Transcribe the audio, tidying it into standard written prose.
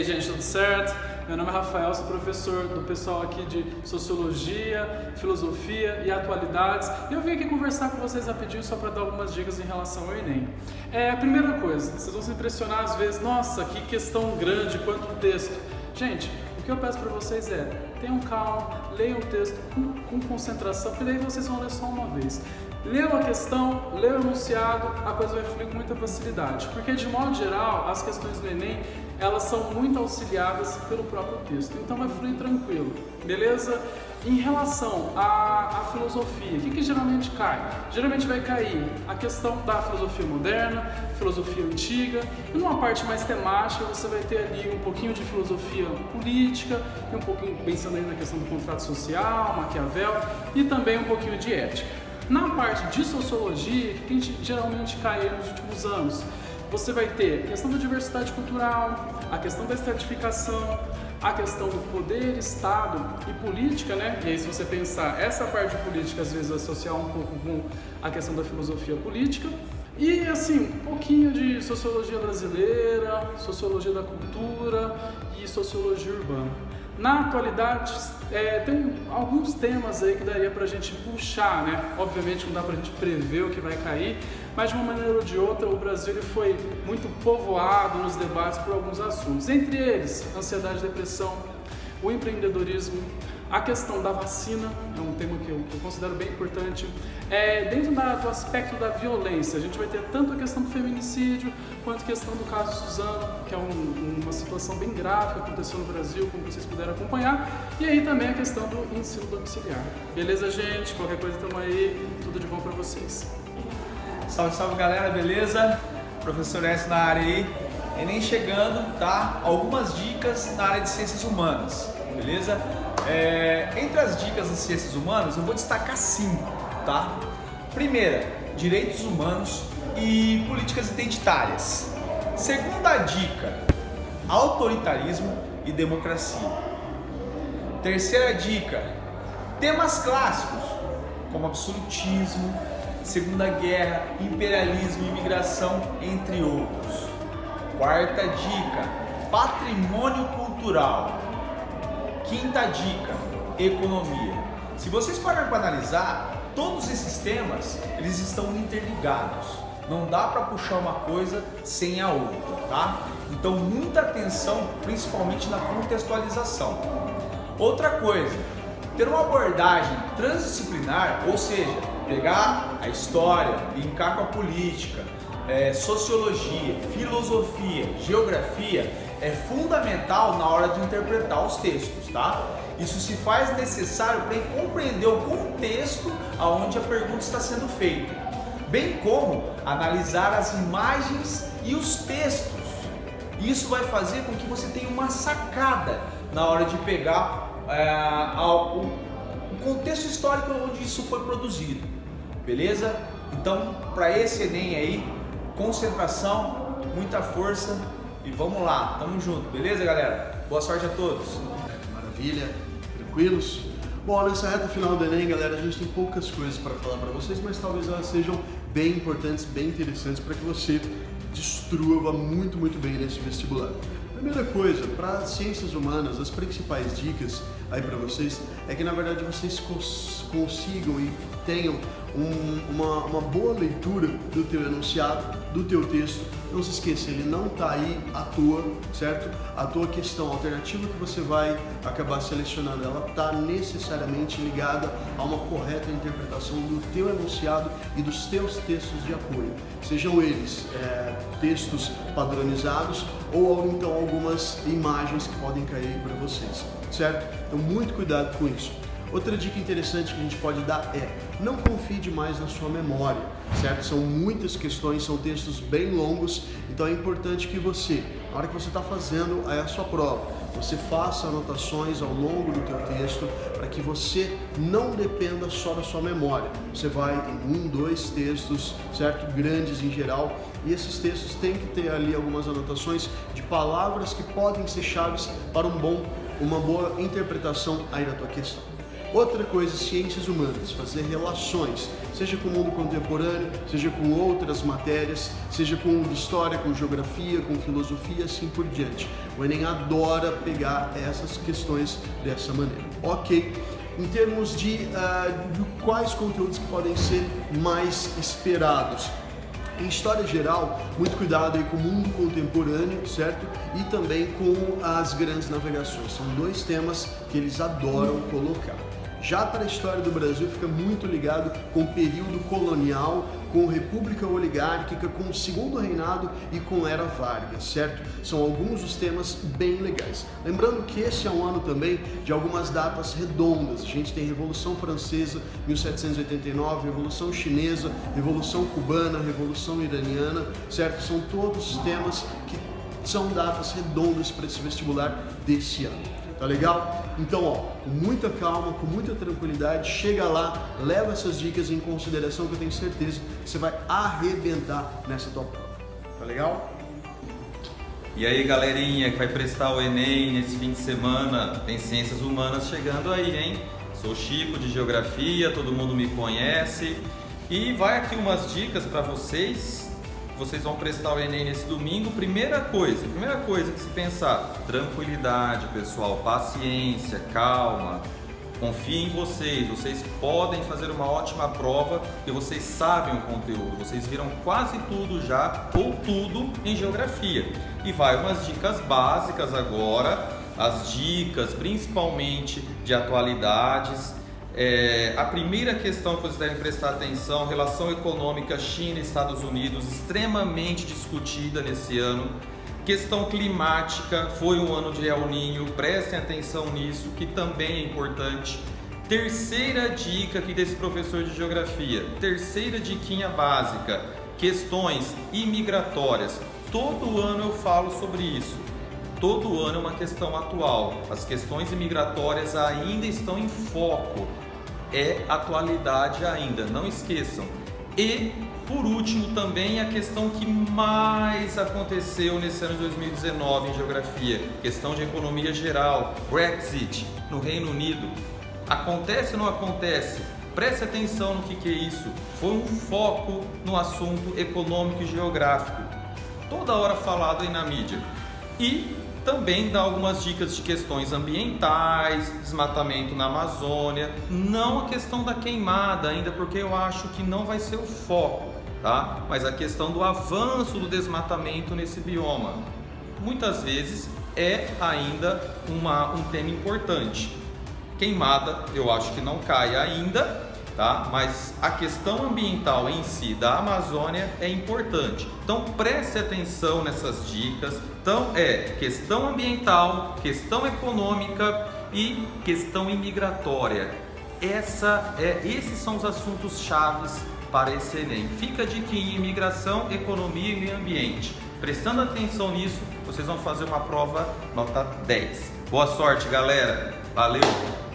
aí, gente, tudo certo? Meu nome é Rafael, sou professor do pessoal aqui de Sociologia, Filosofia e Atualidades. E eu vim aqui conversar com vocês rapidinho só para dar algumas dicas em relação ao Enem. A primeira coisa, vocês vão se impressionar às vezes, nossa, que questão grande, quanto texto. Gente, o que eu peço para vocês é, tenham calma, leiam o texto com concentração, porque daí vocês vão ler só uma vez. Leu a questão, leu o enunciado, a coisa vai fluir com muita facilidade, porque de modo geral, as questões do Enem, elas são muito auxiliadas pelo próprio texto, então vai fluir tranquilo, beleza? Em relação à filosofia, o que geralmente cai? Geralmente vai cair a questão da filosofia moderna, filosofia antiga, e numa parte mais temática você vai ter ali um pouquinho de filosofia política, e um pouquinho pensando aí na questão do contrato social, Maquiavel, e também um pouquinho de ética. Na parte de sociologia, que a gente geralmente cai nos últimos anos, você vai ter a questão da diversidade cultural, a questão da estratificação, a questão do poder, Estado e política, né? E aí, se você pensar essa parte de política, às vezes associar um pouco com a questão da filosofia política, e assim, um pouquinho de sociologia brasileira, sociologia da cultura e sociologia urbana. Na atualidade, tem alguns temas aí que daria pra gente puxar, né? Obviamente não dá pra gente prever o que vai cair, mas de uma maneira ou de outra o Brasil ele foi muito povoado nos debates por alguns assuntos. Entre eles, ansiedade e depressão, o empreendedorismo, a questão da vacina, é um tema que eu considero bem importante. Dentro do aspecto da violência, a gente vai ter tanto a questão do feminicídio, quanto a questão do caso Suzano, que é uma situação bem grave que aconteceu no Brasil, como vocês puderam acompanhar. E aí também a questão do ensino domiciliar. Beleza, gente? Qualquer coisa, tamo aí. Tudo de bom pra vocês. Salve, salve, galera, beleza? Professor S na área aí. Enem chegando, tá? Algumas dicas na área de ciências humanas, beleza? Entre as dicas de ciências humanas, eu vou destacar 5, tá? Primeira, direitos humanos e políticas identitárias. Segunda dica, autoritarismo e democracia. Terceira dica, temas clássicos como absolutismo, Segunda Guerra, imperialismo e imigração, entre outros. Quarta dica, patrimônio cultural. Quinta dica, economia. Se vocês pararem para analisar, todos esses temas, eles estão interligados. Não dá para puxar uma coisa sem a outra, tá? Então, muita atenção, principalmente na contextualização. Outra coisa, ter uma abordagem transdisciplinar, ou seja, pegar a história, linkar com a política, sociologia, filosofia, geografia, é fundamental na hora de interpretar os textos, tá? Isso se faz necessário para compreender o contexto aonde a pergunta está sendo feita, bem como analisar as imagens e os textos. Isso vai fazer com que você tenha uma sacada na hora de pegar o contexto histórico onde isso foi produzido, beleza? Então, para esse Enem aí, concentração, muita força e vamos lá, tamo junto, beleza, galera? Boa sorte a todos. Maravilha, tranquilos? Bom, nessa reta final do Enem, galera, a gente tem poucas coisas para falar para vocês, mas talvez elas sejam bem importantes, bem interessantes para que você destrua muito bem nesse vestibular. Primeira coisa, para ciências humanas, as principais dicas aí para vocês é que na verdade vocês consigam e tenham uma boa leitura do teu enunciado, do teu texto. Não se esqueça, ele não está aí à toa, certo? A tua questão alternativa que você vai acabar selecionando, ela está necessariamente ligada a uma correta interpretação do teu enunciado e dos teus textos de apoio. Sejam eles textos padronizados ou então algumas imagens que podem cair para vocês, certo? Então muito cuidado com isso. Outra dica interessante que a gente pode dar é não confie demais na sua memória, certo? São muitas questões, são textos bem longos, então é importante que você, na hora que você está fazendo a sua prova, você faça anotações ao longo do teu texto para que você não dependa só da sua memória. Você vai em 1, 2 textos, certo? Grandes em geral, e esses textos têm que ter ali algumas anotações de palavras que podem ser chaves para uma boa interpretação aí da tua questão. Outra coisa, ciências humanas, fazer relações, seja com o mundo contemporâneo, seja com outras matérias, seja com história, com geografia, com filosofia, assim por diante. O Enem adora pegar essas questões dessa maneira. Ok? Em termos de quais conteúdos que podem ser mais esperados. Em história geral, muito cuidado aí com o mundo contemporâneo, certo? E também com as grandes navegações. São dois temas que eles adoram colocar. Já para a história do Brasil, fica muito ligado com o período colonial, com República Oligárquica, com o Segundo Reinado e com Era Vargas, certo? São alguns dos temas bem legais. Lembrando que esse é um ano também de algumas datas redondas. A gente tem Revolução Francesa, 1789, Revolução Chinesa, Revolução Cubana, Revolução Iraniana, certo? São todos temas que são datas redondas para esse vestibular desse ano. Tá legal? Então, ó, com muita calma, com muita tranquilidade, chega lá, leva essas dicas em consideração que eu tenho certeza que você vai arrebentar nessa tua prova. Tá legal? E aí, galerinha que vai prestar o Enem nesse fim de semana, tem Ciências Humanas chegando aí, hein? Sou Chico de Geografia, todo mundo me conhece. E vai aqui umas dicas para vocês. Vocês vão prestar o Enem nesse domingo. Primeira coisa que se pensar, tranquilidade, pessoal, paciência, calma, confiem em vocês podem fazer uma ótima prova porque vocês sabem o conteúdo, vocês viram quase tudo já, ou tudo em geografia. E vai umas dicas básicas agora, as dicas principalmente de atualidades. A primeira questão que vocês devem prestar atenção, relação econômica China e Estados Unidos, extremamente discutida nesse ano. Questão climática, foi um ano de El Niño, prestem atenção nisso, que também é importante. Terceira dica aqui desse professor de geografia, terceira diquinha básica, questões imigratórias. Todo ano eu falo sobre isso. Todo ano é uma questão atual. As questões imigratórias ainda estão em foco. É atualidade ainda, não esqueçam. E, por último, também a questão que mais aconteceu nesse ano de 2019 em geografia, questão de economia geral, Brexit no Reino Unido. Acontece ou não acontece? Preste atenção no que é isso. Foi um foco no assunto econômico e geográfico. Toda hora falado aí na mídia. E também dá algumas dicas de questões ambientais, desmatamento na Amazônia, não a questão da queimada ainda, porque eu acho que não vai ser o foco, tá? Mas a questão do avanço do desmatamento nesse bioma. Muitas vezes é ainda um tema importante. Queimada, eu acho que não cai ainda, tá? Mas a questão ambiental em si da Amazônia é importante. Então preste atenção nessas dicas. Então questão ambiental, questão econômica e questão imigratória. Esses são os assuntos chaves para esse Enem. Fica a dica em imigração, economia e meio ambiente. Prestando atenção nisso, vocês vão fazer uma prova nota 10. Boa sorte, galera. Valeu!